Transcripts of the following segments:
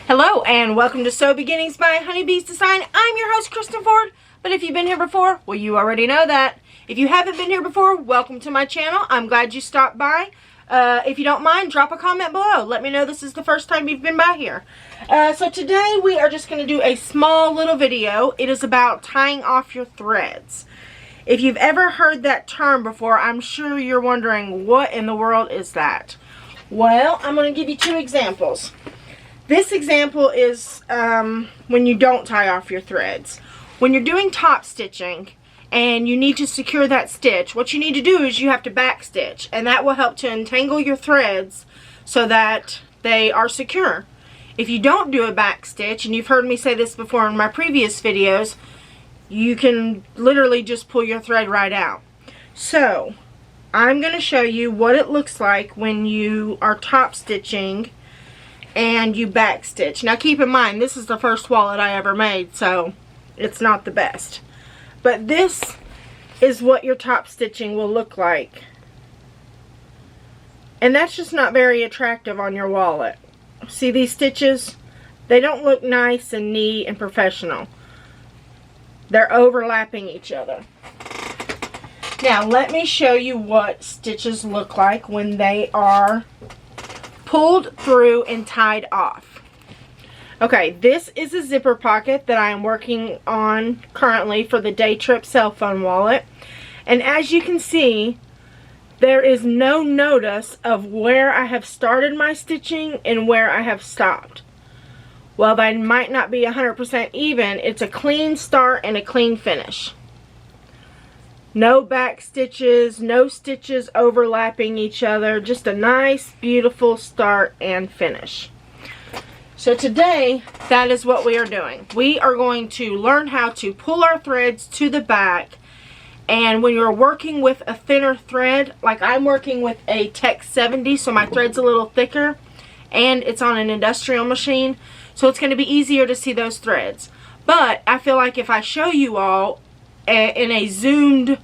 Hello and welcome to Sew Beginnings by Honeybees Design. I'm your host, Kristen Ford. But if you've been here before, well, you already know that. If you haven't been here before, welcome to my channel. I'm glad you stopped by. If you don't mind, drop a comment below. Let me know this is the first time you've been by here. So today we are just going to do a small little video. It is about tying off your threads. If you've ever heard that term before, I'm sure you're wondering, what in the world is that? Well, I'm going to give you two examples. This example is when you don't tie off your threads. When you're doing top stitching and you need to secure that stitch, what you need to do is you have to back stitch, and that will help to entangle your threads so that they are secure. If you don't do a back stitch, and you've heard me say this before in my previous videos, you can literally just pull your thread right out. So I'm going to show you what it looks like when you are top stitching and you back stitch. Now keep in mind, this is the first wallet I ever made, so it's not the best. But this is what your top stitching will look like. And that's just not very attractive on your wallet. See these stitches? They don't look nice and neat and professional. They're overlapping each other. Now let me show you what stitches look like when they are pulled through and tied off. Okay, this is a zipper pocket that I am working on currently for the Day Trip cell phone wallet. And as you can see, there is no notice of where I have started my stitching and where I have stopped. While they might not be 100% even, it's a clean start and a clean finish. No back stitches, no stitches overlapping each other, just a nice, beautiful start and finish. So today, that is what we are doing. We are going to learn how to pull our threads to the back. And when you're working with a thinner thread, like I'm working with a Tech 70, so my thread's a little thicker, and it's on an industrial machine, so it's going to be easier to see those threads. But I feel like if I show you all in a zoomed,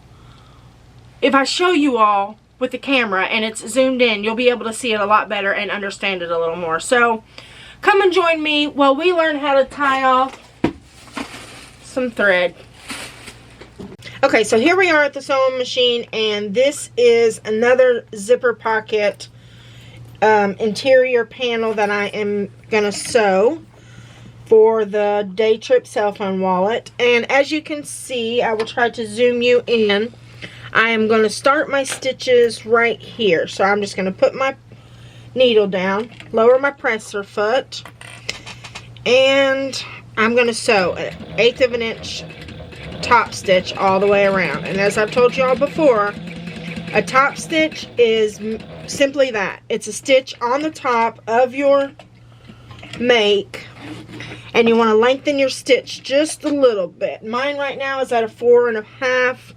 if I show you all with the camera and it's zoomed in, you'll be able to see it a lot better and understand it a little more. So come and join me while we learn how to tie off some thread. Okay, so here we are at the sewing machine, and this is another zipper pocket interior panel that I am going to sew for the Day Trip cell phone wallet. And as you can see, I will try to zoom you in. I am going to start my stitches right here. So I'm just going to put my needle down, lower my presser foot, and I'm going to sew an 1/8 of an inch top stitch all the way around. And as I've told you all before, a top stitch is simply that. It's a stitch on the top of your make, and you want to lengthen your stitch just a little bit. Mine right now is at a 4 1/2.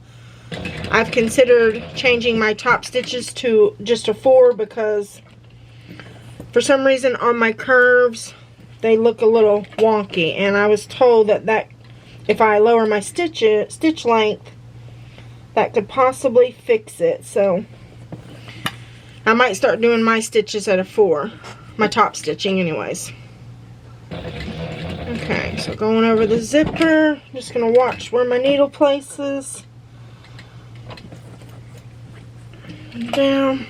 I've considered changing my top stitches to just a 4 because for some reason on my curves they look a little wonky, and I was told that if I lower my stitch length, that could possibly fix it. So I might start doing my stitches at a 4, my top stitching anyways. Okay, so going over the zipper, just going to watch where my needle places. Down.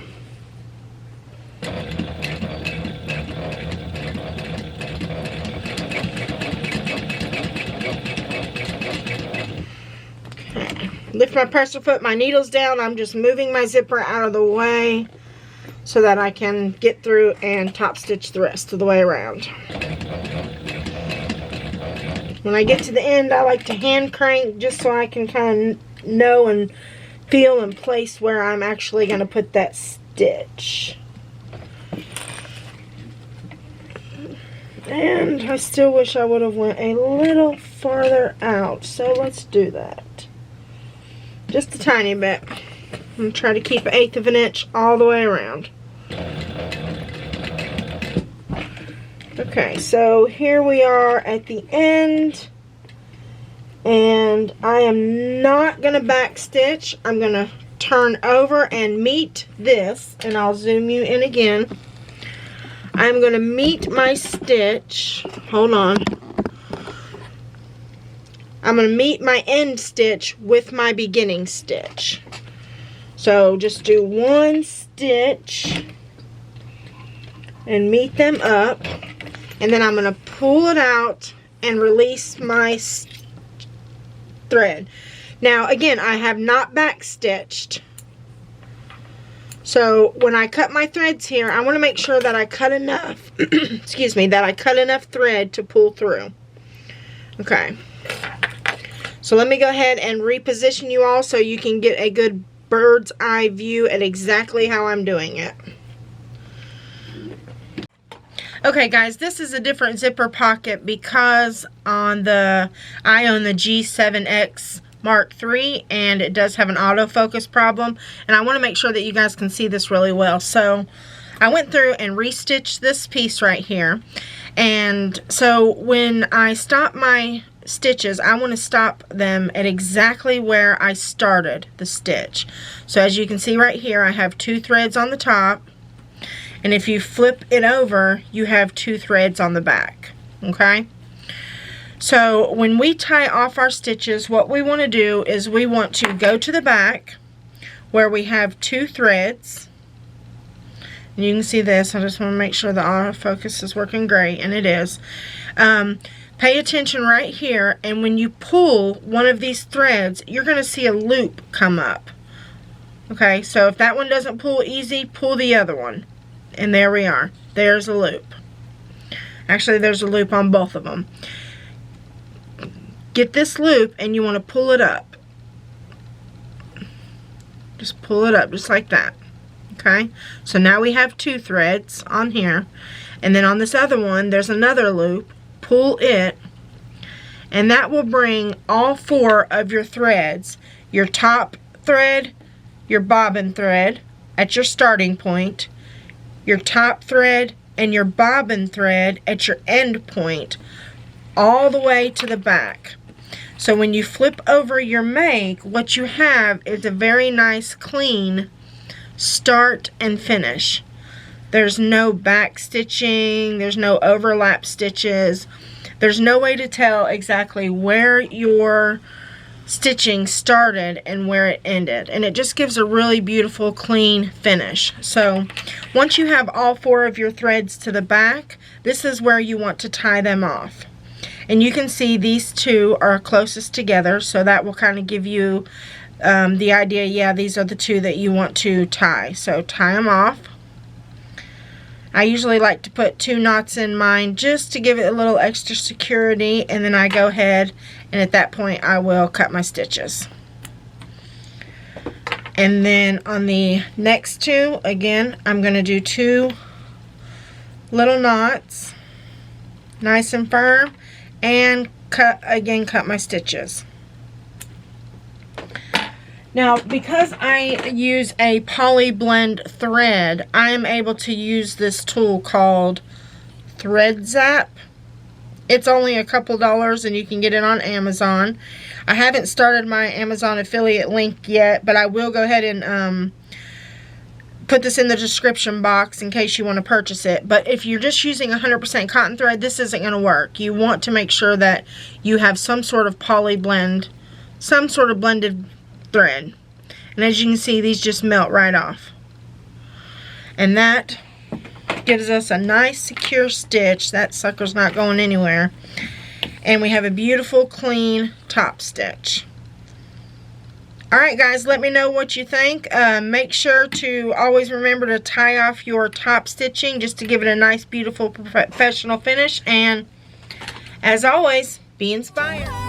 Okay, lift my presser foot, my needle's down. I'm just moving my zipper out of the way so that I can get through and top stitch the rest of the way around. When I get to the end, I like to hand crank just so I can kind of know and feel and place where I'm actually going to put that stitch. And I still wish I would have went a little farther out, so let's do that. Just a tiny bit. I'm going to try to keep 1/8 of an inch all the way around. Okay, so here we are at the end, and I am not going to back stitch. I'm going to turn over and meet this, and I'll zoom you in again. I'm going to meet my stitch. Hold on. I'm going to meet my end stitch with my beginning stitch. So just do one stitch and meet them up. And then I'm going to pull it out and release my thread. Now again, I have not back stitched. So when I cut my threads here, I want to make sure that I cut enough, excuse me, that I cut enough thread to pull through. Okay. So let me go ahead and reposition you all so you can get a good bird's eye view at exactly how I'm doing it. Okay guys, this is a different zipper pocket because I own the G7X Mark III, and it does have an autofocus problem, and I want to make sure that you guys can see this really well. So I went through and restitched this piece right here, and so when I stop my stitches, I want to stop them at exactly where I started the stitch. So as you can see right here, I have 2 threads on the top, and if you flip it over, you have 2 threads on the back. Okay? So when we tie off our stitches, what we want to do is we want to go to the back where we have 2 threads. And you can see this. I just want to make sure the autofocus is working great, and it is. Pay attention right here, and when you pull one of these threads, you're going to see a loop come up. Okay, so if that one doesn't pull easy, pull the other one. And there we are. There's a loop. Actually, there's a loop on both of them. Get this loop and you want to pull it up. Just pull it up just like that. Okay, so now we have 2 threads on here, and then on this other one there's another loop. Pull it, and that will bring all 4 of your threads, your top thread, your bobbin thread at your starting point, your top thread and your bobbin thread at your end point, all the way to the back. So when you flip over your make, what you have is a very nice clean start and finish. There's no back stitching, there's no overlap stitches, there's no way to tell exactly where your stitching started and where it ended, and it just gives a really beautiful clean finish. So once you have all 4 of your threads to the back, this is where you want to tie them off. And you can see these 2 are closest together, so that will kind of give you the idea, yeah, these are the 2 that you want to tie. So tie them off. I usually like to put 2 knots in mine just to give it a little extra security, and then I go ahead and at that point I will cut my stitches. And then on the next 2, again, I'm going to do 2 little knots, nice and firm, and cut my stitches. Now, because I use a poly blend thread, I am able to use this tool called Thread Zap. It's only a couple dollars, and you can get it on Amazon. I haven't started my Amazon affiliate link yet, but I will go ahead and put this in the description box in case you want to purchase it. But if you're just using 100% cotton thread, this isn't going to work. You want to make sure that you have some sort of poly blend, some sort of blended thread. And as you can see, these just melt right off. And that gives us a nice secure stitch. That sucker's not going anywhere. And we have a beautiful clean top stitch. Alright guys, let me know what you think. Make sure to always remember to tie off your top stitching just to give it a nice, beautiful, professional finish. And as always, be inspired.